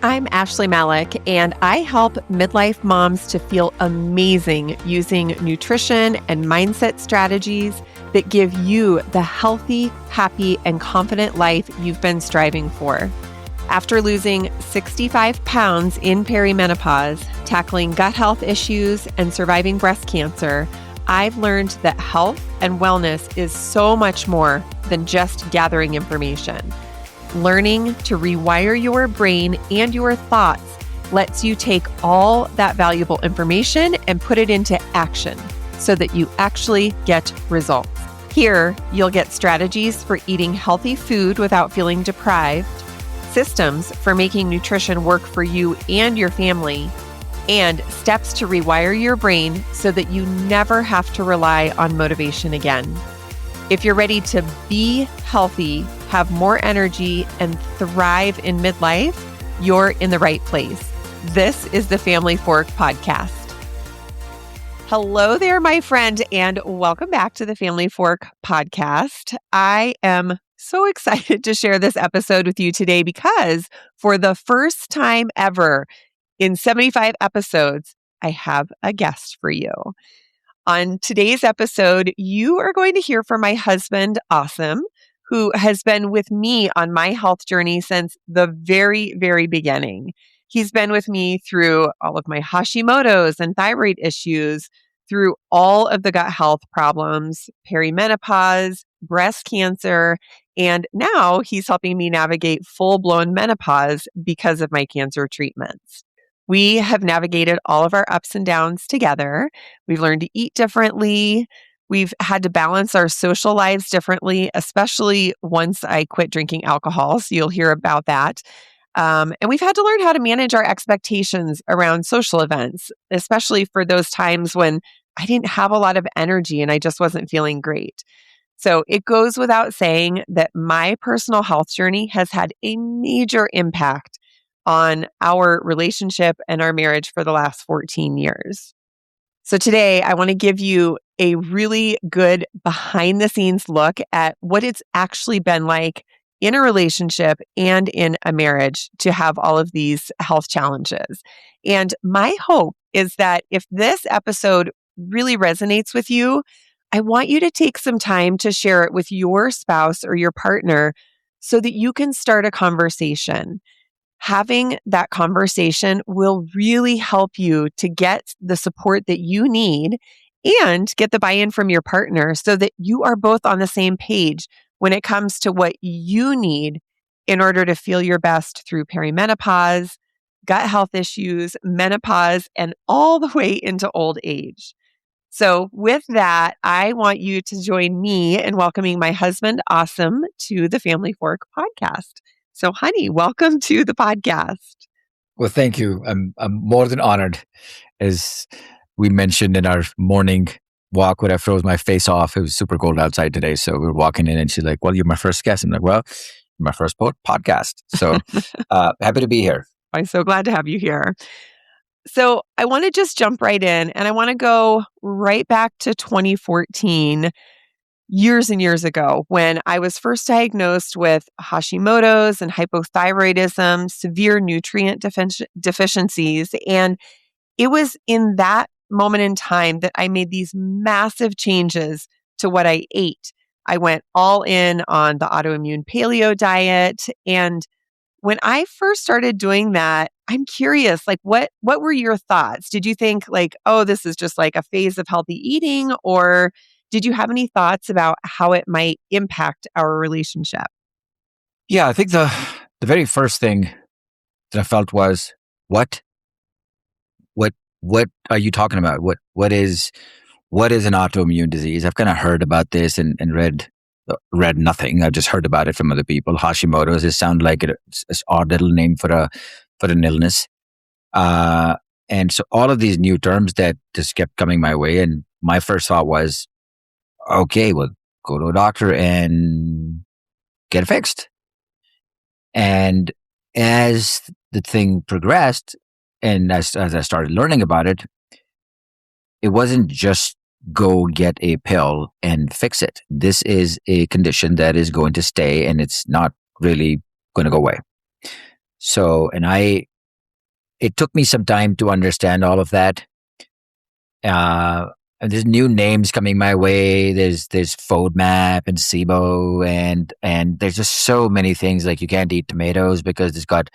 I'm Ashley Malik, and I help midlife moms to feel amazing using nutrition and mindset strategies that give you the healthy, happy, and confident life you've been striving for. After losing 65 pounds in perimenopause, tackling gut health issues, and surviving breast cancer, I've learned that health and wellness is so much more than just gathering information. Learning to rewire your brain and your thoughts lets you take all that valuable information and put it into action so that you actually get results. Here, you'll get strategies for eating healthy food without feeling deprived, systems for making nutrition work for you and your family, and steps to rewire your brain so that you never have to rely on motivation again. If you're ready to be healthy, have more energy, and thrive in midlife, you're in the right place. This is the Family Fork Podcast. Hello there, my friend, and welcome back to the Family Fork Podcast. I am so excited to share this episode with you today because for the first time ever in 75 episodes, I have a guest for you. On today's episode, you are going to hear from my husband, Asim, who has been with me on my health journey since the very, very beginning. He's been with me through all of my Hashimoto's and thyroid issues, through all of the gut health problems, perimenopause, breast cancer, and now he's helping me navigate full-blown menopause because of my cancer treatments. We have navigated all of our ups and downs together. We've learned to eat differently. We've had to balance our social lives differently, especially once I quit drinking alcohol. So you'll hear about that. And we've had to learn how to manage our expectations around social events, especially for those times when I didn't have a lot of energy and I just wasn't feeling great. So it goes without saying that my personal health journey has had a major impact on our relationship and our marriage for the last 14 years. So today, I want to give you a really good behind the scenes look at what it's actually been like in a relationship and in a marriage to have all of these health challenges. And my hope is that if this episode really resonates with you, I want you to take some time to share it with your spouse or your partner so that you can start a conversation. Having that conversation will really help you to get the support that you need and get the buy-in from your partner so that you are both on the same page when it comes to what you need in order to feel your best through perimenopause, gut health issues, menopause, and all the way into old age. So with that, I want you to join me in welcoming my husband, Asim, to the Family Fork Podcast. So, honey, welcome to the podcast. Well, thank you. I'm more than honored. As we mentioned in our morning walk when I froze my face off, it was super cold outside today. So we were walking in and she's like, well, you're my first guest. I'm like, well, you're my first podcast. So happy to be here. I'm so glad to have you here. So I want to just jump right in and I want to go right back to 2014. Years and years ago, when I was first diagnosed with Hashimoto's and hypothyroidism, severe nutrient deficiencies. And it was in that moment in time that I made these massive changes to what I ate. I went all in on the autoimmune paleo diet. And when I first started doing that, I'm curious, like, what were your thoughts? Did you think like, oh, this is just like a phase of healthy eating? Or did you have any thoughts about how it might impact our relationship? Yeah, I think the very first thing that I felt was, what are you talking about? What is an autoimmune disease? I've kind of heard about this and read nothing. I've just heard about it from other people. Hashimoto's, it sounds like it's an odd little name for an illness. And so all of these new terms that just kept coming my way, and my first thought was, okay, well, go to a doctor and get it fixed. And as the thing progressed, and as I started learning about it, it wasn't just go get a pill and fix it. This is a condition that is going to stay and it's not really going to go away. So, and I it took me some time to understand all of that. And there's new names coming my way. There's FODMAP and SIBO, and there's just so many things. Like you can't eat tomatoes because it's got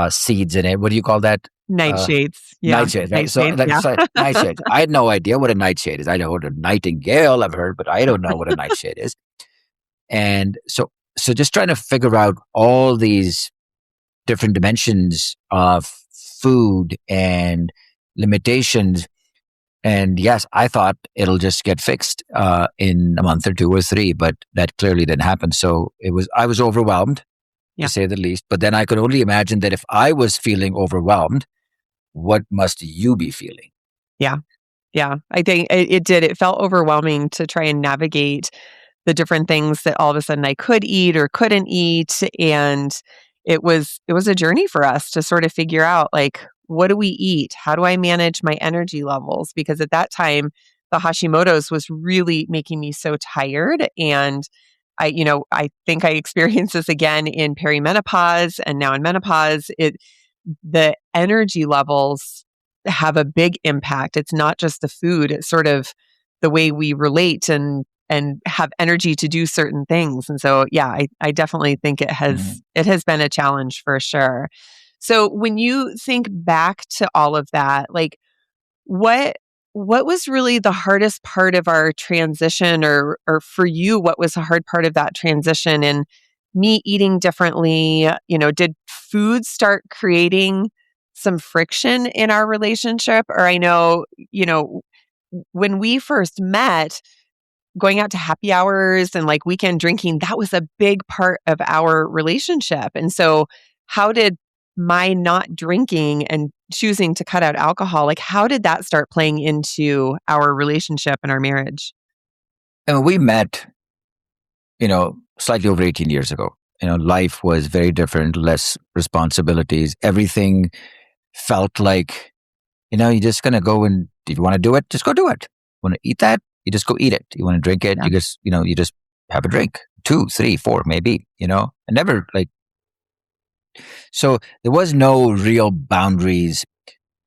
seeds in it. What do you call that? Nightshades. Yeah. Nightshade, right? So Nightshades. that's Yeah. like nightshade. I had no idea what a nightshade is. I know what a nightingale I've heard, but I don't know what a nightshade is. And so just trying to figure out all these different dimensions of food and limitations. And yes, I thought it'll just get fixed in a month or two or three, but that clearly didn't happen. So I was overwhelmed, Yeah. to say the least. But then I could only imagine that if I was feeling overwhelmed, what must you be feeling? Yeah. Yeah. I think it did. It felt overwhelming to try and navigate the different things that all of a sudden I could eat or couldn't eat. And it was a journey for us to sort of figure out, like, what do we eat? How do I manage my energy levels? Because at that time, the Hashimoto's was really making me so tired. And I think I experienced this again in perimenopause and now in menopause. The energy levels have a big impact. It's not just the food, it's sort of the way we relate and have energy to do certain things. And so, yeah, I definitely think it has been a challenge for sure. So when you think back to all of that, like what was really the hardest part of our transition, or for you, what was the hard part of that transition? And me eating differently, did food start creating some friction in our relationship? Or I know, when we first met, going out to happy hours and like weekend drinking, that was a big part of our relationship. And so, how did my not drinking and choosing to cut out alcohol, like, how did that start playing into our relationship and our marriage? And we met, slightly over 18 years ago. Life was very different, less responsibilities. Everything felt like, you're just going to go, and if you want to do it, just go do it. Want to eat that? You just go eat it. You want to drink it? Yeah. You just have a drink, 2, 3, 4, maybe, and never so there was no real boundaries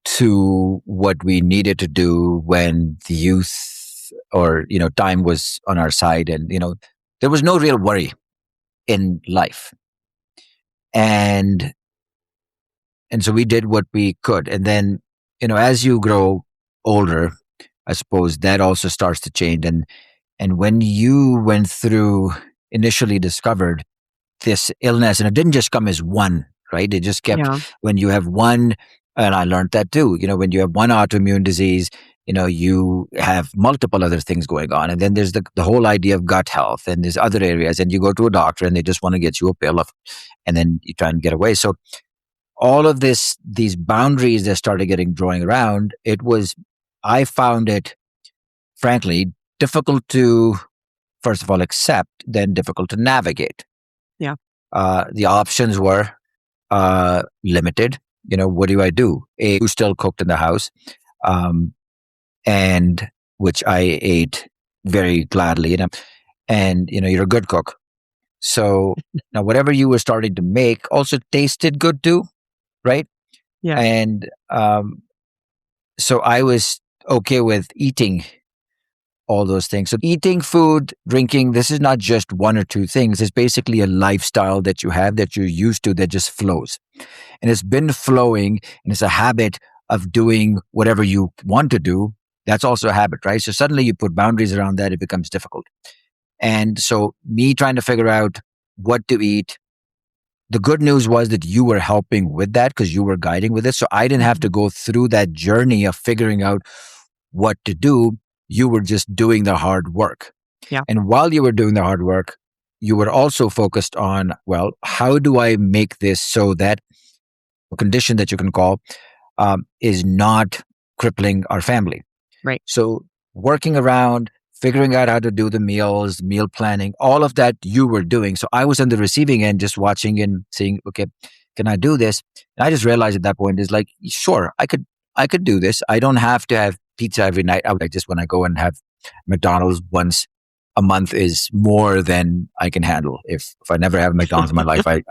to what we needed to do when the youth or, time was on our side. And, there was no real worry in life. And so we did what we could. And then, as you grow older, I suppose that also starts to change. And when you went through, initially discovered this illness, and it didn't just come as one, right? It just kept, Yeah. when you have one, and I learned that too, when you have one autoimmune disease, you have multiple other things going on. And then there's the whole idea of gut health, and there's other areas, and you go to a doctor and they just want to get you a pill and then you try and get away. So all of these boundaries that started drawing around, I found it, frankly, difficult to, first of all, accept, then difficult to navigate. Yeah. The options were limited. What do I do? Who still cooked in the house, and which I ate very gladly. And you're a good cook, so now whatever you were starting to make also tasted good too, right? Yeah. And so I was okay with eating all those things. So eating, food, drinking, this is not just one or two things. It's basically a lifestyle that you have, that you're used to, that just flows. And it's been flowing, and it's a habit of doing whatever you want to do. That's also a habit, right? So suddenly you put boundaries around that, it becomes difficult. And so me trying to figure out what to eat, the good news was that you were helping with that because you were guiding with it. So I didn't have to go through that journey of figuring out what to do. You were just doing the hard work. Yeah. And while you were doing the hard work, you were also focused on, well, how do I make this so that a condition that you can call is not crippling our family? Right. So working around, figuring out how to do the meals, meal planning, all of that you were doing. So I was on the receiving end, just watching and seeing, okay, can I do this? And I just realized at that point is like, sure, I could do this. I don't have to have pizza every night. I just, when I go and have McDonald's once a month is more than I can handle. If I never have McDonald's in my life, I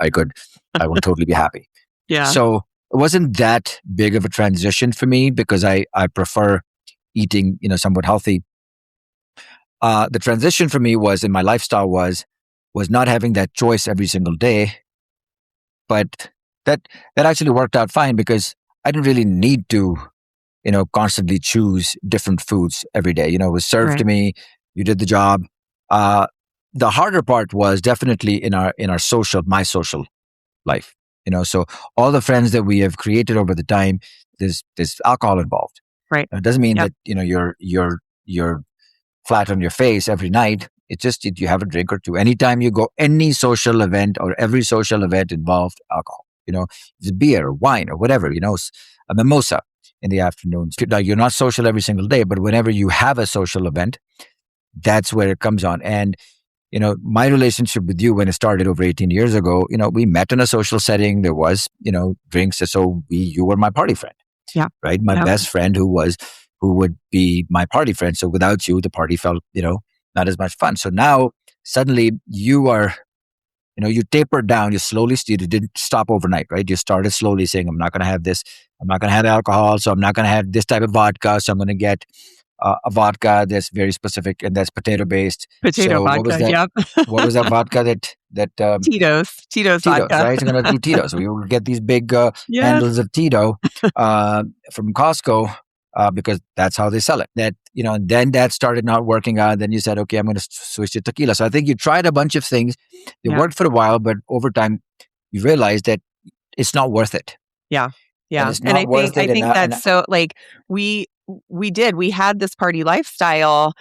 will totally be happy. Yeah. So, wasn't that big of a transition for me because I prefer eating, somewhat healthy. The transition for me was in my lifestyle was not having that choice every single day, but that that actually worked out fine because I didn't really need to, constantly choose different foods every day. It was served to Right. me. You did the job. Uh, the harder part was definitely in my social life. So all the friends that we have created over the time, there's alcohol involved. Right. It doesn't mean Yep. that you're flat on your face every night. It's just that you have a drink or two. Anytime you go any social event or every social event involved alcohol, it's beer, wine, or whatever, a mimosa in the afternoons. Now, you're not social every single day, but whenever you have a social event, that's where it comes on. And, my relationship with you when it started over 18 years ago, we met in a social setting. There was, drinks. So you were my party friend, Yeah. right? My Yep. best friend who would be my party friend. So without you, the party felt, not as much fun. So now suddenly you are, you tapered down, you didn't stop overnight, right? You started slowly saying, I'm not going to have this. I'm not going to have alcohol. So I'm not going to have this type of vodka. So I'm going to get a vodka that's very specific and that's potato based. Potato So what was vodka. that? Yep. What was that vodka that Tito's Tito's, vodka. right? So I'm going to do Tito's. We will get these big Yes. handles of Tito from Costco because that's how they sell it. And then that started not working out. Then you said, okay, I'm going to switch to tequila. So I think you tried a bunch of things. They Yeah. worked for a while, but over time, you realized that it's not worth it. Yeah. And Yeah. it's And not worth I it. think that's so like we we had this party lifestyle,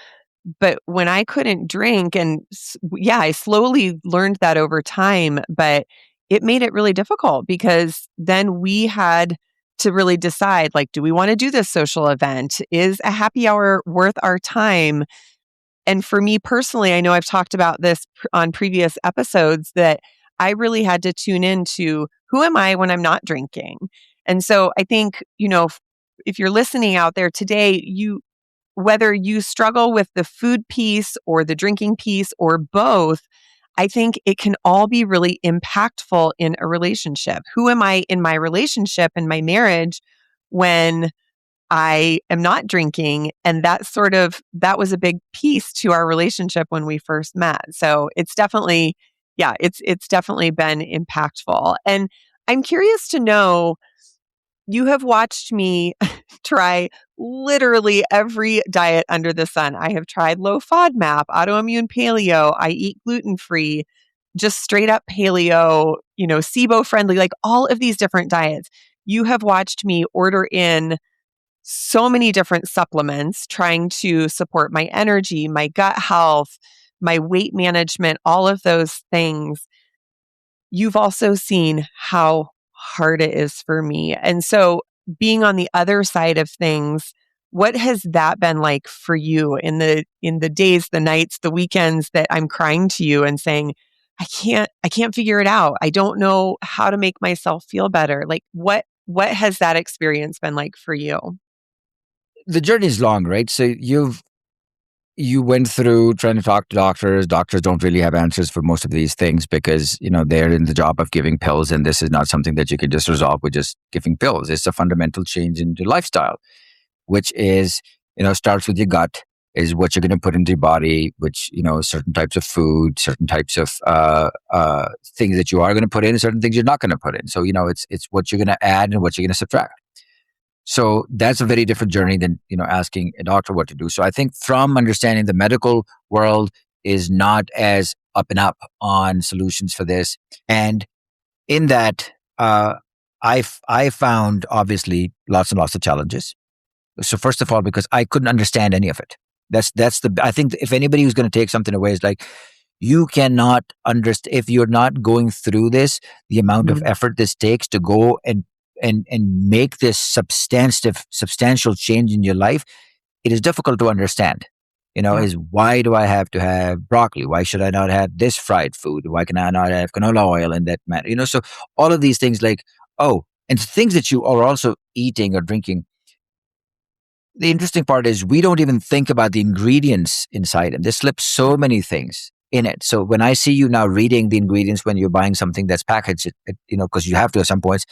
but when I couldn't drink and yeah, I slowly learned that over time, but it made it really difficult because then we had to really decide like, do we want to do this social event? Is a happy hour worth our time? And for me personally, I know I've talked about this on previous episodes that I really had to tune into who am I when I'm not drinking? And so I think, if you're listening out there today, whether you struggle with the food piece or the drinking piece or both, I think it can all be really impactful in a relationship. Who am I in my relationship and my marriage when I am not drinking? And that was a big piece to our relationship when we first met. So it's definitely, yeah, it's definitely been impactful. And I'm curious to know, you have watched me try literally every diet under the sun. I have tried low FODMAP, autoimmune paleo. I eat gluten free, just straight up paleo, SIBO friendly, like all of these different diets. You have watched me order in so many different supplements trying to support my energy, my gut health, my weight management, all of those things. You've also seen how hard it is for me. And so being on the other side of things, what has that been like for you in the days, the nights, the weekends that I'm crying to you and saying, I can't figure it out. I don't know how to make myself feel better. Like what has that experience been like for you? the journey is long, right? So you went through trying to talk to doctors. Doctors don't really have answers for most of these things because, they're in the job of giving pills. And this is not something that you can just resolve with just giving pills. It's a fundamental change in your lifestyle, which is, starts with your gut, is what you're going to put into your body, which, certain types of food, certain types of things that you are going to put in, certain things you're not going to put in. So, it's what you're going to add and what you're going to subtract. So that's a very different journey than, asking a doctor what to do. So I think from understanding the medical world is not as up and up on solutions for this. And in that, I found obviously lots and lots of challenges. So first of all, because I couldn't understand any of it. I think if anybody who's going to take something away is like, you cannot understand if you're not going through this, the amount of Mhm. effort this takes to go and make this substantial change in your life. It is difficult to understand. Yeah. Is why do I have to have broccoli? Why should I not have this fried food? Why can I not have canola oil in that manner? So all of these things and things that you are also eating or drinking. The interesting part is we don't even think about the ingredients inside them. They slip so many things in it. So when I see you now reading the ingredients when you're buying something that's packaged, because you have to at some points,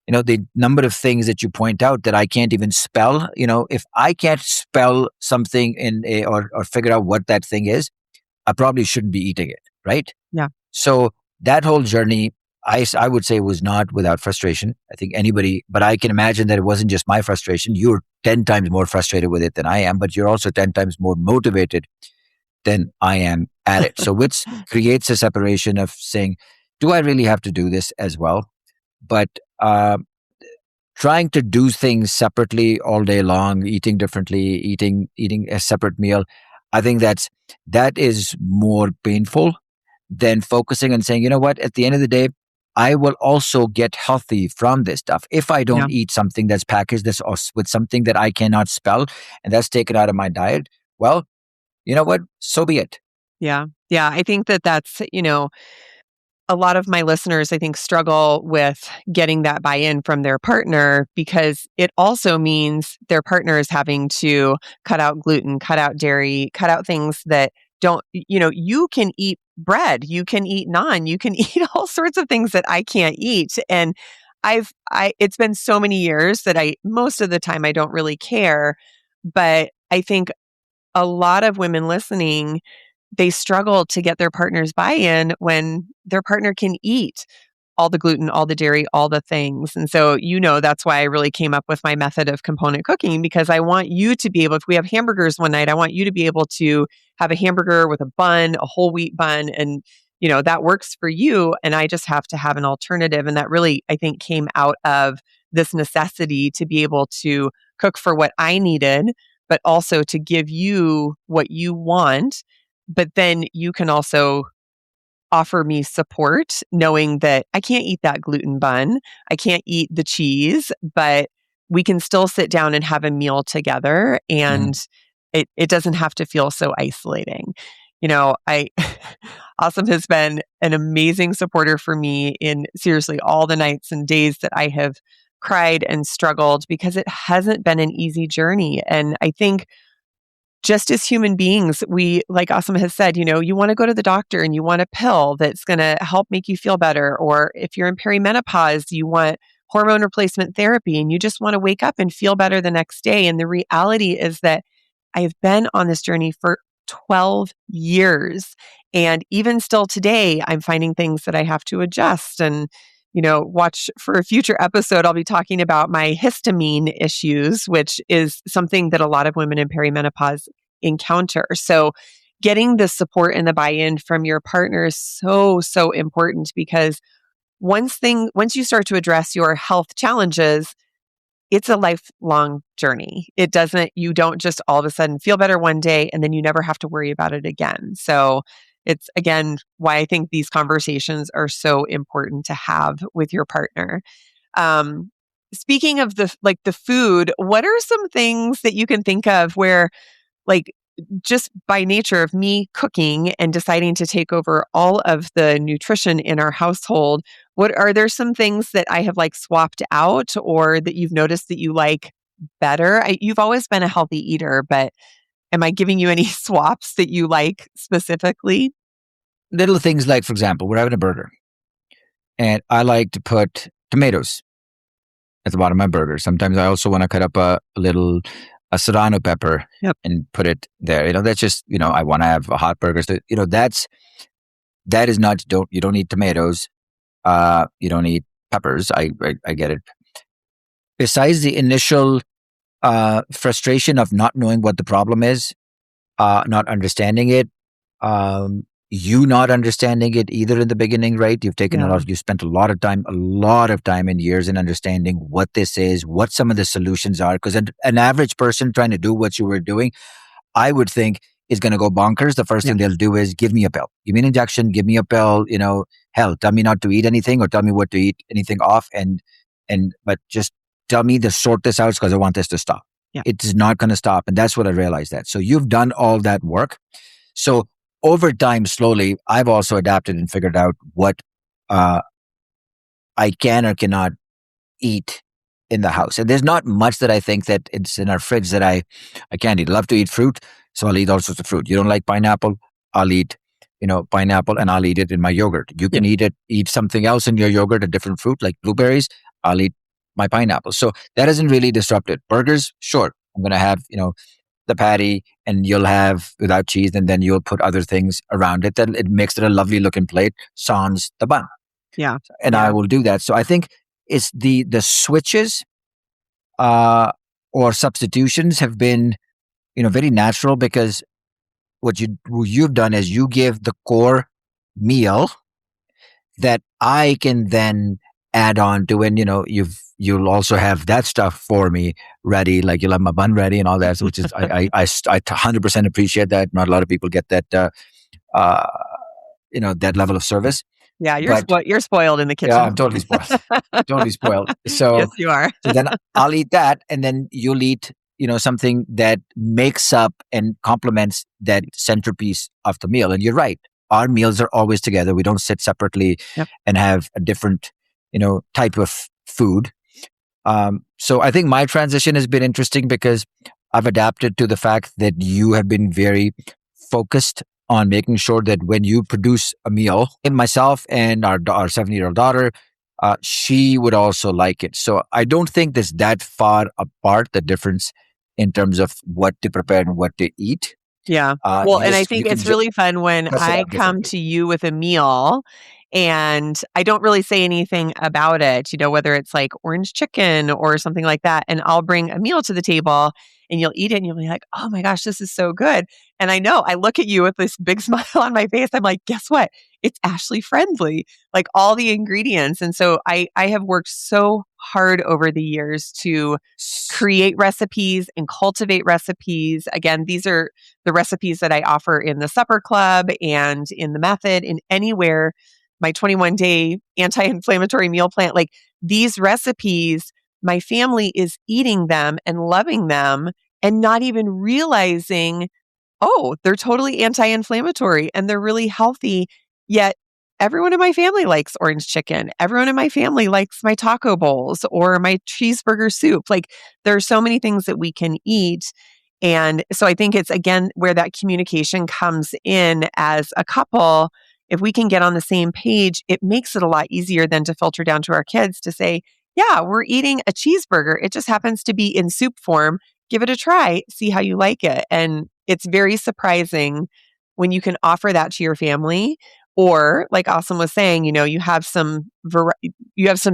the number of things that you point out that I can't even spell. If I can't spell something or figure out what that thing is, I probably shouldn't be eating it, right? Yeah. So that whole journey, I would say, was not without frustration. I think anybody, but I can imagine that it wasn't just my frustration. You're 10 times more frustrated with it than I am, but you're also 10 times more motivated than I am at it. So which creates a separation of saying, do I really have to do this as well? But trying to do things separately all day long, eating differently, eating a separate meal, I think that is more painful than focusing and saying, you know what, at the end of the day, I will also get healthy from this stuff. If I Yeah. don't eat something that's packaged with something that I cannot spell and that's taken out of my diet, well, you know what? So be it. Yeah. Yeah. I think that that's, a lot of my listeners, I think, struggle with getting that buy-in from their partner because it also means their partner is having to cut out gluten, cut out dairy, cut out things that don't, you can eat bread, you can eat naan, you can eat all sorts of things that I can't eat. And it's been so many years that most of the time I don't really care. But I think a lot of women listening, they struggle to get their partner's buy-in when their partner can eat all the gluten, all the dairy, all the things. And so, that's why I really came up with my method of component cooking, because I want you to be able, if we have hamburgers one night, I want you to be able to have a hamburger with a bun, a whole wheat bun, and that works for you. And I just have to have an alternative. And that really, I think, came out of this necessity to be able to cook for what I needed, but also to give you what you want. But then you can also offer me support, knowing that I can't eat that gluten bun, I can't eat the cheese, but we can still sit down and have a meal together, and it doesn't have to feel so isolating. I Asim has been an amazing supporter for me in seriously all the nights and days that I have cried and struggled, because it hasn't been an easy journey. And I think just as human beings, we, like Asim has said, you want to go to the doctor and you want a pill that's going to help make you feel better. Or if you're in perimenopause, you want hormone replacement therapy and you just want to wake up and feel better the next day. And the reality is that I have been on this journey for 12 years. And even still today, I'm finding things that I have to adjust. And, watch for a future episode. I'll be talking about my histamine issues, which is something that a lot of women in perimenopause encounter. So, getting the support and the buy-in from your partner is so, so important, because once you start to address your health challenges, it's a lifelong journey. You don't just all of a sudden feel better one day and then you never have to worry about it again. So it's, again, why I think these conversations are so important to have with your partner. Um, Speaking of the food, what are some things that you can think of where, like, just by nature of me cooking and deciding to take over all of the nutrition in our household, what are there some things that I have swapped out, or that you've noticed that you like better? You've always been a healthy eater, but am I giving you any swaps that you like specifically? Little things like, for example, we're having a burger and I like to put tomatoes at the bottom of my burger. Sometimes I also want to cut up a serrano pepper Yep. and put it there. That's just, I want to have a hot burger. So, that is not, you don't need tomatoes. You don't need peppers. I get it. Besides the initial frustration of not knowing what the problem is, not understanding it, you not understanding it either in the beginning, right? You spent a lot of time and years in understanding what this is, what some of the solutions are. Because an average person trying to do what you were doing, I would think, is going to go bonkers. The first thing they'll do is give me a pill, give me an injection, give me a pill, hell, tell me not to eat anything or tell me what to eat anything off. But just tell me to sort this out because I want this to stop. Yeah. It's not going to stop. And that's what I realized that. So you've done all that work. So over time, slowly, I've also adapted and figured out what I can or cannot eat in the house. And there's not much that I think that it's in our fridge that I can't eat. I love to eat fruit, so I'll eat all sorts of fruit. You don't like pineapple? I'll eat, pineapple, and I'll eat it in my yogurt. You can eat something else in your yogurt, a different fruit like blueberries. I'll eat my pineapple. So that isn't really disrupted. Burgers, sure, I'm going to have, the patty, and you'll have without cheese, and then you'll put other things around it that it makes it a lovely looking plate, sans the bun. Yeah. And I Yeah. will do that. So I think it's the switches or substitutions have been, very natural, because what you've done is you give the core meal that I can then add on to, and you'll also have that stuff for me ready, like you'll have my bun ready and all that, so which is I 100% appreciate that. Not a lot of people get that uh that level of service. Yeah. But You're spoiled in the yeah, kitchen. I'm totally spoiled. Totally spoiled. Yes, So you are. then I'll eat that, and then you'll eat, something that makes up and complements that centerpiece of the meal. And you're right. Our meals are always together. We don't sit separately Yep. and have a different, type of food. So I think my transition has been interesting, because I've adapted to the fact that you have been very focused on making sure that when you produce a meal, and myself and our 7-year-old daughter, she would also like it. So I don't think there's that far apart, the difference in terms of what to prepare and what to eat. Yeah. Well, and I You think can it's really fun when dress it I up come differently. to you with a meal and I don't really say anything about it, whether it's like orange chicken or something like that. And I'll bring a meal to the table and you'll eat it and you'll be like, oh my gosh, this is so good. And I know I look at you with this big smile on my face. I'm like, guess what? It's Ashley friendly, like all the ingredients. And so I have worked so hard over the years to create recipes and cultivate recipes. Again, these are the recipes that I offer in the supper club and in the method and anywhere, my 21-day anti-inflammatory meal plan, like these recipes, my family is eating them and loving them and not even realizing, oh, they're totally anti-inflammatory and they're really healthy. Yet everyone in my family likes orange chicken. Everyone in my family likes my taco bowls or my cheeseburger soup. Like there are so many things that we can eat. And so I think it's again where that communication comes in as a couple. If we can get on the same page, it makes it a lot easier than to filter down to our kids to say, yeah, we're eating a cheeseburger. It just happens to be in soup form. Give it a try, see how you like it. And it's very surprising when you can offer that to your family. Or like Asim was saying, you have some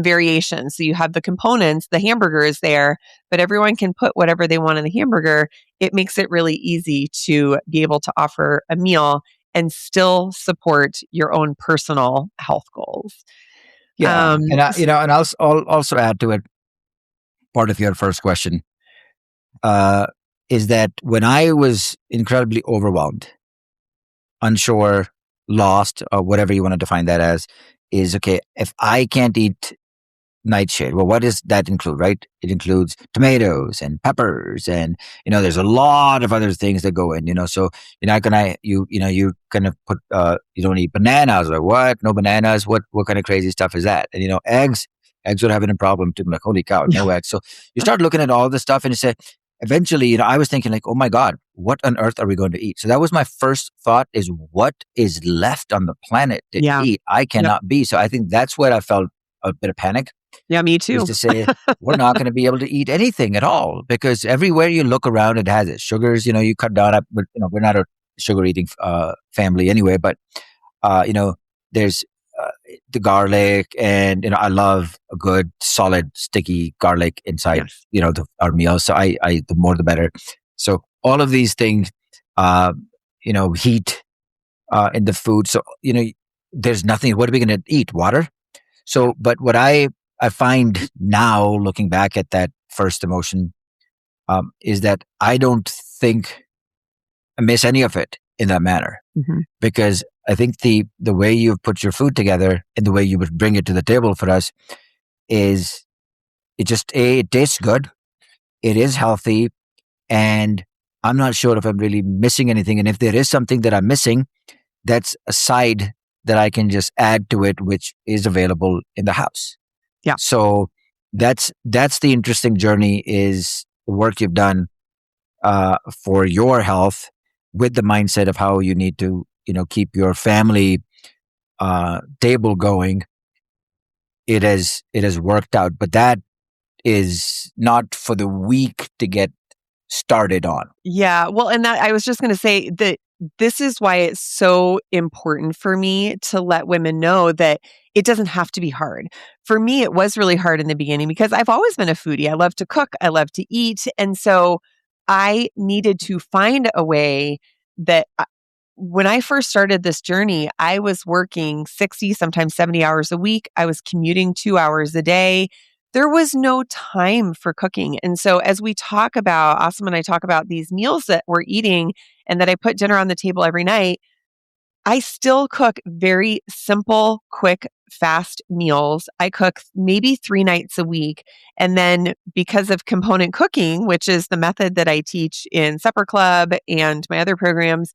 variations. So you have the components, the hamburger is there, but everyone can put whatever they want in the hamburger. It makes it really easy to be able to offer a meal and still support your own personal health goals. Yeah, and I'll also add to it. Part of your first question is that when I was incredibly overwhelmed, unsure, lost, or whatever you want to define that as, is okay. If I can't eat nightshade, well, what does that include, right? It includes tomatoes and peppers, and there's a lot of other things that go in. So you're not gonna you kind of put you don't eat bananas. Like, what? No bananas? What kind of crazy stuff is that? And eggs would have been a problem too. I'm like, holy cow, no eggs. So you start looking at all this stuff, and you say, eventually, I was thinking like, oh my God, what on earth are we going to eat? So that was my first thought: is what is left on the planet to Yeah. eat? I Yep. cannot be. So I think that's where I felt a bit of panic, Yeah, me is too. to say we're not going to be able to eat anything at all, because everywhere you look around, it has it. Sugars, you cut down. But we're not a sugar eating family anyway. But there's the garlic, and I love a good solid sticky garlic inside. Yes. Our meals. So I the more the better. So all of these things, heat in the food. So there's nothing. What are we going to eat? Water. So, but what I find now, looking back at that first emotion, is that I don't think I miss any of it in that manner, Mm-hmm. because I think the way you've put your food together and the way you would bring it to the table for us is it tastes good, it is healthy, and I'm not sure if I'm really missing anything. And if there is something that I'm missing, that's a side that I can just add to it, which is available in the house. Yeah. So that's the interesting journey, is the work you've done for your health, with the mindset of how you need to, keep your family table going. It has worked out, but that is not for the weak to get started on. Yeah. Well, and that I was just going to say that this is why it's so important for me to let women know that it doesn't have to be hard. For me, it was really hard in the beginning because I've always been a foodie. I love to cook, I love to eat. And so I needed to find a way that when I first started this journey, I was working 60, sometimes 70 hours a week. I was commuting 2 hours a day. There was no time for cooking. And so as we talk about, Asim and I talk about these meals that we're eating and that I put dinner on the table every night, I still cook very simple, quick, fast meals. I cook maybe 3 nights a week. And then because of component cooking, which is the method that I teach in Supper Club and my other programs,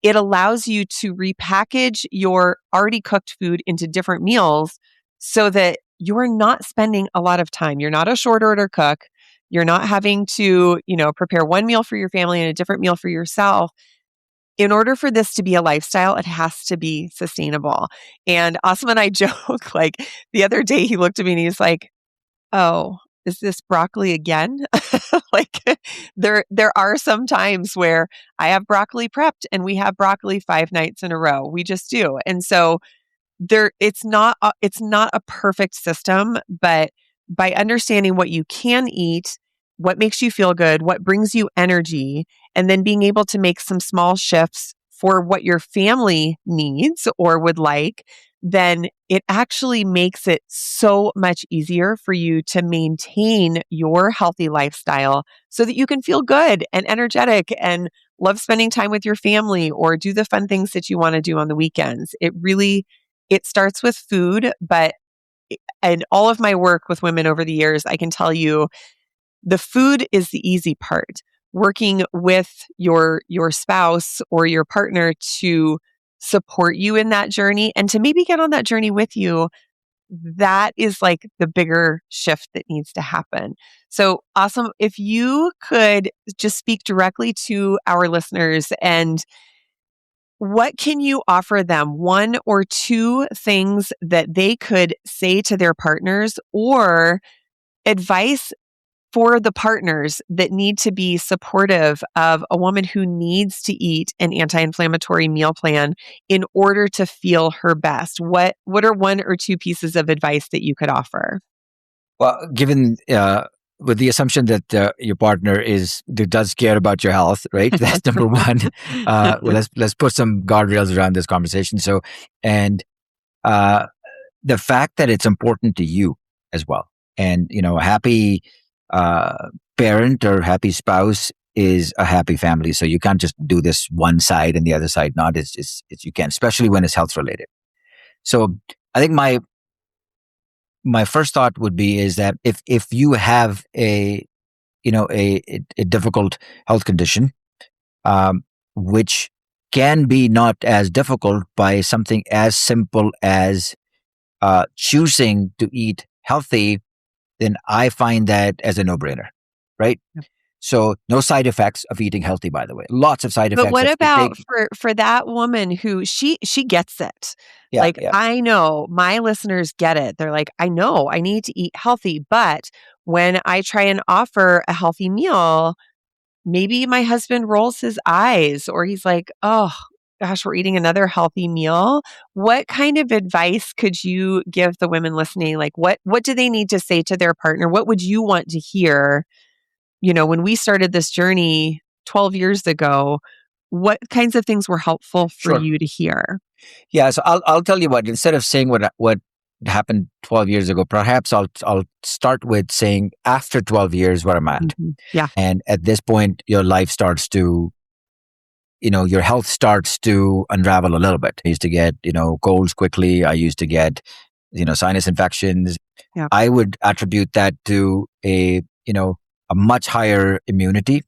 it allows you to repackage your already cooked food into different meals so that you're not spending a lot of time. You're not a short order cook. You're not having to, prepare one meal for your family and a different meal for yourself. In order for this to be a lifestyle, it has to be sustainable. And Asim and I joke, like the other day he looked at me and he's like, "Oh, is this broccoli again?" Like there are some times where I have broccoli prepped and we have broccoli 5 nights in a row. We just do. And so it's not a perfect system, but by understanding what you can eat, what makes you feel good, what brings you energy, and then being able to make some small shifts for what your family needs or would like, then it actually makes it so much easier for you to maintain your healthy lifestyle so that you can feel good and energetic and love spending time with your family or do the fun things that you want to do on the weekends. It starts with food, but in all of my work with women over the years, I can tell you the food is the easy part. Working with your spouse or your partner to support you in that journey and to maybe get on that journey with you, that is like the bigger shift that needs to happen. So awesome. If you could just speak directly to our listeners and what can you offer them? One or two things that they could say to their partners or advice for the partners that need to be supportive of a woman who needs to eat an anti-inflammatory meal plan in order to feel her best? What are one or two pieces of advice that you could offer? Well, given with the assumption that your partner does care about your health, right? That's number one. Well, let's put some guardrails around this conversation. So, and uh, the fact that it's important to you as well, and a happy parent or happy spouse is a happy family. So you can't just do this one side and the other side not. It's you can, especially when it's health related. So I think my first thought would be is that if you have a difficult health condition, which can be not as difficult by something as simple as choosing to eat healthy, then I find that as a no-brainer, right? Yep. So no side effects of eating healthy, by the way. Lots of side But effects what of about for that woman who she gets it? yeah, Like yeah. I know my listeners get it. They're like, I know I need to eat healthy, but when I try and offer a healthy meal, maybe my husband rolls his eyes or he's like, "Oh, gosh, we're eating another healthy meal." What kind of advice could you give the women listening? Like what do they need to say to their partner? What would you want to hear? When we started this journey 12 years ago, what kinds of things were helpful for Sure. you to hear? Yeah, so I'll tell you what. Instead of saying what happened 12 years ago, perhaps I'll start with saying after 12 years where I'm at. Mhm. Yeah. And at this point, your life starts to, your health starts to unravel a little bit. I used to get, colds quickly. I used to get, sinus infections. Yeah. I would attribute that to a much higher immunity.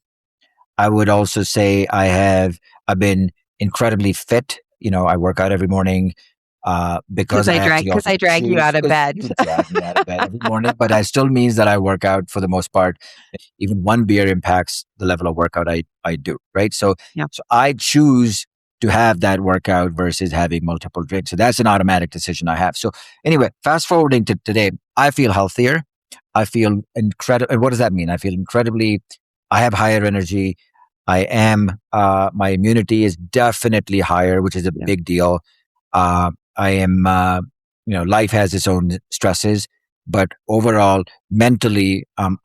I would also say I've been incredibly fit. I work out every morning because I actually Because also I drag you choose, out of because bed. you drag me out of bed every morning, but I still means that I work out for the most part. Even one beer impacts the level of workout I do, right? So, Yeah. so I choose to have that workout versus having multiple drinks. So that's an automatic decision I have. So anyway, fast forwarding to today, I feel healthier. I feel incredible. And what does that mean? I feel incredibly, I have higher energy. My immunity is definitely higher, which is a Yeah. big deal. I am, life has its own stresses, but overall, mentally, I'm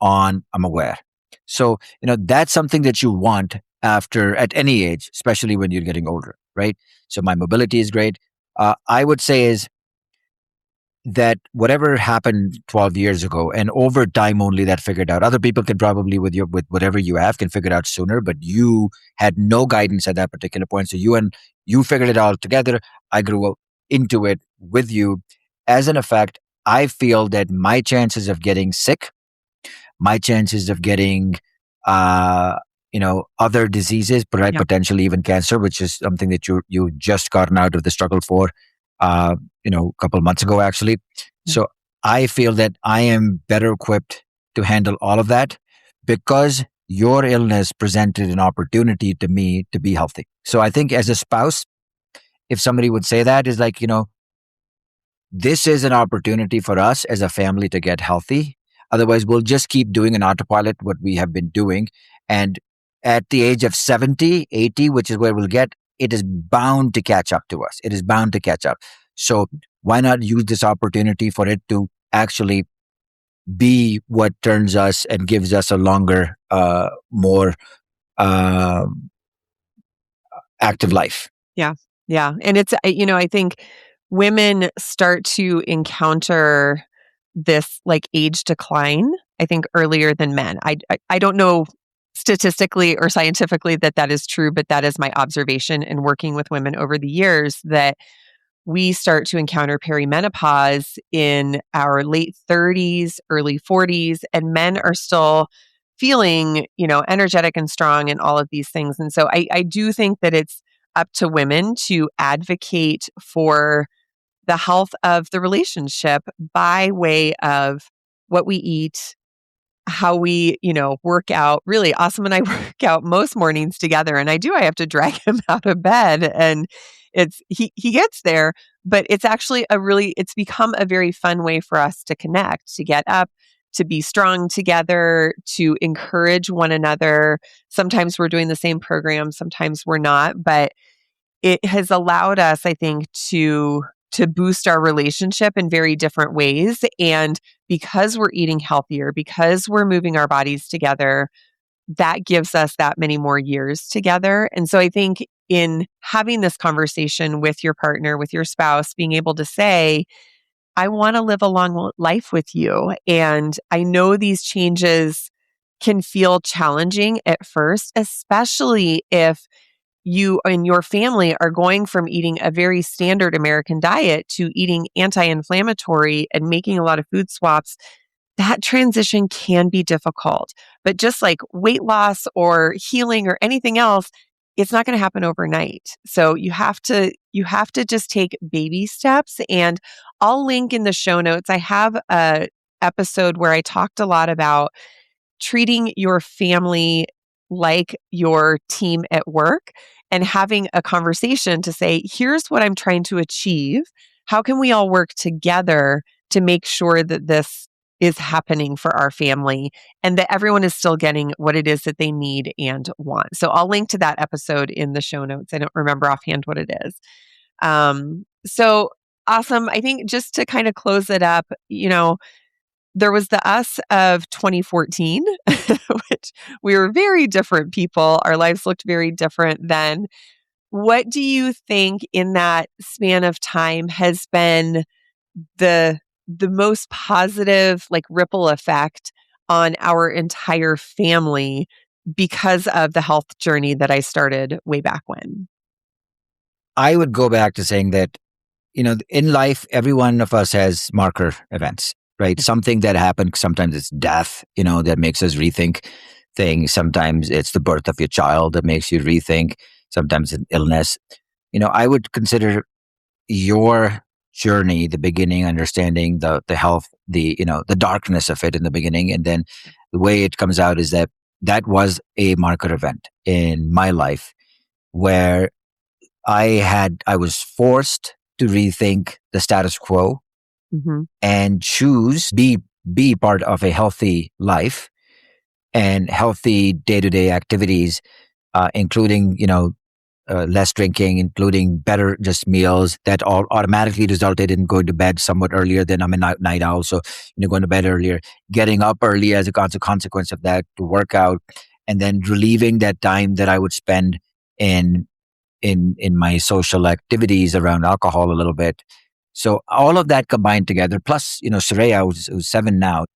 aware. So, that's something that you want at any age, especially when you're getting older, right? So my mobility is great. I would say is that whatever happened 12 years ago and over time only that figured out. Other people can probably with whatever you have can figure it out sooner, but you had no guidance at that particular point. So you figured it all together. I grew up into it with you. As an effect, I feel that my chances of getting sick, my chances of getting other diseases, right, Yeah. potentially even cancer, which is something that you just gotten out of the struggle for a couple of months ago actually. Yeah. So I feel that I am better equipped to handle all of that because your illness presented an opportunity to me to be healthy. So I think as a spouse, if somebody would say that, is like, this is an opportunity for us as a family to get healthy. Otherwise, we'll just keep doing an autopilot, what we have been doing. And at the age of 70, 80, which is where we'll get, it is bound to catch up to us. It is bound to catch up. So why not use this opportunity for it to actually be what turns us and gives us a longer, more uh, active life? Yeah. Yeah. And it's, I think women start to encounter this like age decline, I think earlier than men. I don't know statistically or scientifically that that is true, but that is my observation in working with women over the years that we start to encounter perimenopause in our late 30s, early 40s, and men are still feeling, energetic and strong and all of these things. And so I do think that it's up to women to advocate for the health of the relationship by way of what we eat, how we, work out. Really, Asim and I work out most mornings together, and I have to drag him out of bed, and he gets there, but it's actually it's become a very fun way for us to connect, to get up, to be strong together, to encourage one another. Sometimes we're doing the same program, sometimes we're not, but it has allowed us, I think, to boost our relationship in very different ways. And because we're eating healthier, because we're moving our bodies together, that gives us that many more years together. And so I think in having this conversation with your partner, with your spouse, being able to say, I want to live a long life with you. And I know these changes can feel challenging at first, especially if you and your family are going from eating a very standard American diet to eating anti-inflammatory and making a lot of food swaps. That transition can be difficult. But just like weight loss or healing or anything else, it's not going to happen overnight. So you have to just take baby steps, and I'll link in the show notes. I have a episode where I talked a lot about treating your family like your team at work and having a conversation to say, here's what I'm trying to achieve. How can we all work together to make sure that this is happening for our family and that everyone is still getting what it is that they need and want? So I'll link to that episode in the show notes. I don't remember offhand what it is. So awesome. I think just to kind of close it up, there was the us of 2014, which we were very different people. Our lives looked very different then. What do you think in that span of time has been the most positive like ripple effect on our entire family because of the health journey that I started way back when? I would go back to saying that, in life, every one of us has marker events, right? Something that happened. Sometimes it's death, that makes us rethink things. Sometimes it's the birth of your child that makes you rethink. Sometimes it's illness. I would consider your journey, the beginning, understanding the health, the darkness of it in the beginning. And then the way it comes out is that that was a marker event in my life where I was forced to rethink the status quo Mm-hmm. and choose be be part of a healthy life and healthy day-to-day activities, including, less drinking, including better just meals, that all automatically resulted in going to bed somewhat earlier than I'm a night owl. So, going to bed earlier, getting up early as a consequence of that to work out, and then relieving that time that I would spend in my social activities around alcohol a little bit. So all of that combined together, plus, Saraya, who's 7 now,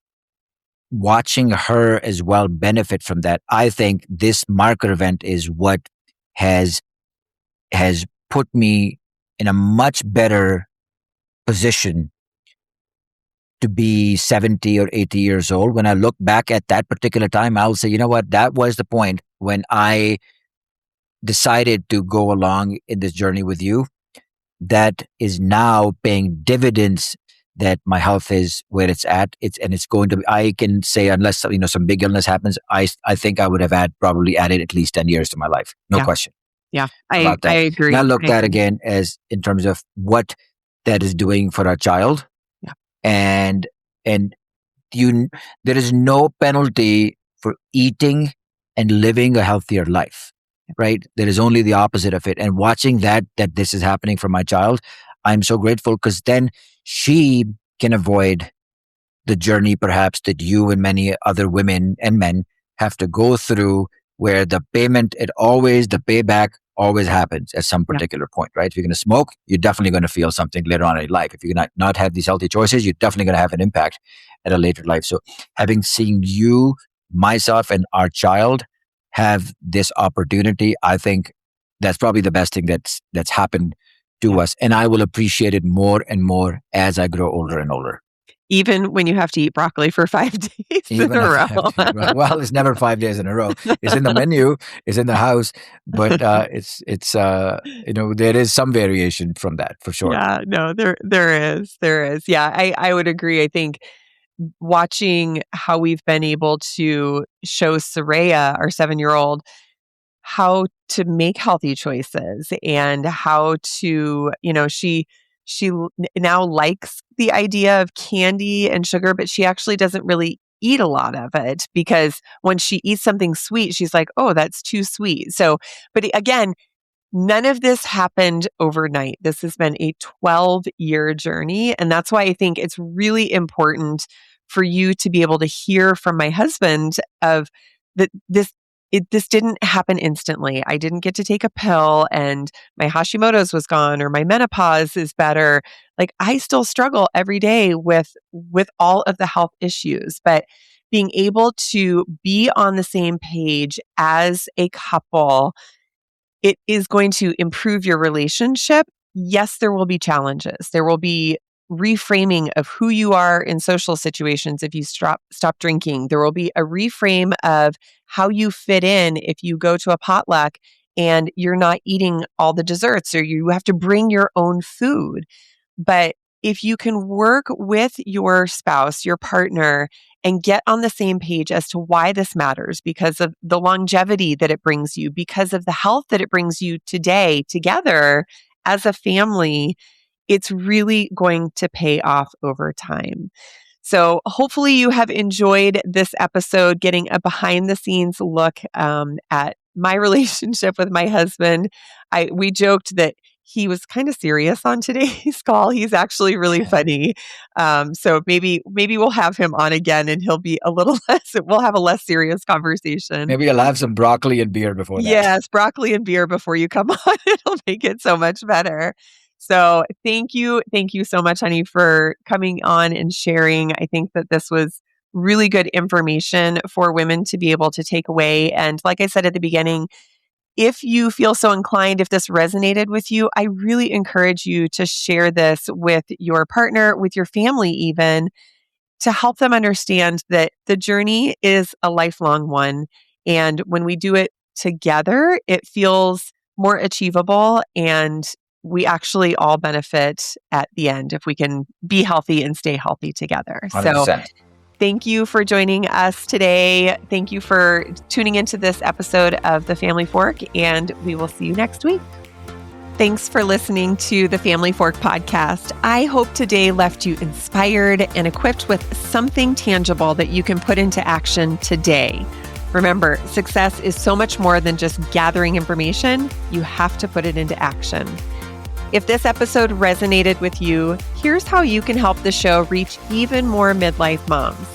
watching her as well benefit from that. I think this marker event is what has put me in a much better position to be 70 or 80 years old. When I look back at that particular time, I'll say, you know what, that was the point when I decided to go along in this journey with you, that is now paying dividends, that my health is where it's at. It's going to be, I can say, unless some big illness happens, I think I would have probably added at least 10 years to my life. No question. Yeah. About that. I agree. And I look at again as in terms of what that is doing for our child. Yeah. And there is no penalty for eating and living a healthier life, right? There is only the opposite of it. And watching that this is happening for my child, I'm so grateful, because then she can avoid the journey perhaps that you and many other women and men have to go through, where the payback always happens at some particular point, right? If you're going to smoke, you're definitely going to feel something later on in your life. If you're not have these healthy choices, you're definitely going to have an impact at a later life. So having seen you, myself, and our child have this opportunity, I think that's probably the best thing that's happened to us. And I will appreciate it more and more as I grow older and older. Even when you have to eat broccoli for 5 days in a row. Well, it's never 5 days in a row. It's in the menu, it's in the house, but it's there is some variation from that for sure. Yeah, no, there is. Yeah, I would agree. I think watching how we've been able to show Saraya, our 7-year-old, how to make healthy choices, and how to, she now likes the idea of candy and sugar, but she actually doesn't really eat a lot of it, because when she eats something sweet, she's like, oh, that's too sweet. So, but again, none of this happened overnight. This has been a 12-year journey. And that's why I think it's really important for you to be able to hear from my husband of that this didn't happen instantly. I didn't get to take a pill and my Hashimoto's was gone, or my menopause is better. Like, I still struggle every day with all of the health issues, but being able to be on the same page as a couple, it is going to improve your relationship. Yes, there will be challenges. There will be reframing of who you are in social situations if you stop drinking. There will be a reframe of how you fit in if you go to a potluck and you're not eating all the desserts, or you have to bring your own food. But if you can work with your spouse, your partner, and get on the same page as to why this matters, because of the longevity that it brings you, because of the health that it brings you today together as a family, it's really going to pay off over time. So hopefully you have enjoyed this episode, getting a behind the scenes look at my relationship with my husband. We joked that he was kind of serious on today's call. He's actually really funny. So maybe we'll have him on again, and he'll be a little less, we'll have a less serious conversation. Maybe I'll have some broccoli and beer before that. Yes, broccoli and beer before you come on. It'll make it so much better. So thank you so much, honey, for coming on and sharing. I think that this was really good information for women to be able to take away. And like I said at the beginning, if you feel so inclined, if this resonated with you, I really encourage you to share this with your partner, with your family even, to help them understand that the journey is a lifelong one. And when we do it together, it feels more achievable, and we actually all benefit at the end if we can be healthy and stay healthy together. 100%. So thank you for joining us today. Thank you for tuning into this episode of The Family Fork, and we will see you next week. Thanks for listening to the Family Fork podcast. I hope today left you inspired and equipped with something tangible that you can put into action today. Remember, success is so much more than just gathering information. You have to put it into action. If this episode resonated with you, here's how you can help the show reach even more midlife moms.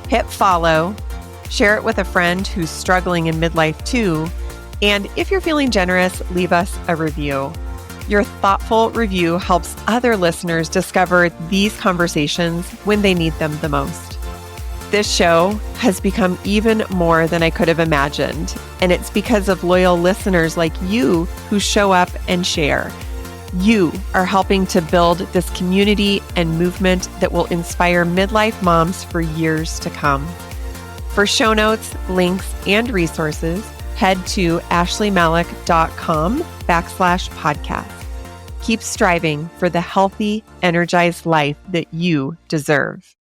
Hit follow, share it with a friend who's struggling in midlife too, and if you're feeling generous, leave us a review. Your thoughtful review helps other listeners discover these conversations when they need them the most. This show has become even more than I could have imagined, and it's because of loyal listeners like you who show up and share. You are helping to build this community and movement that will inspire midlife moms for years to come. For show notes, links, and resources, head to ashleymalik.com/podcast. Keep striving for the healthy, energized life that you deserve.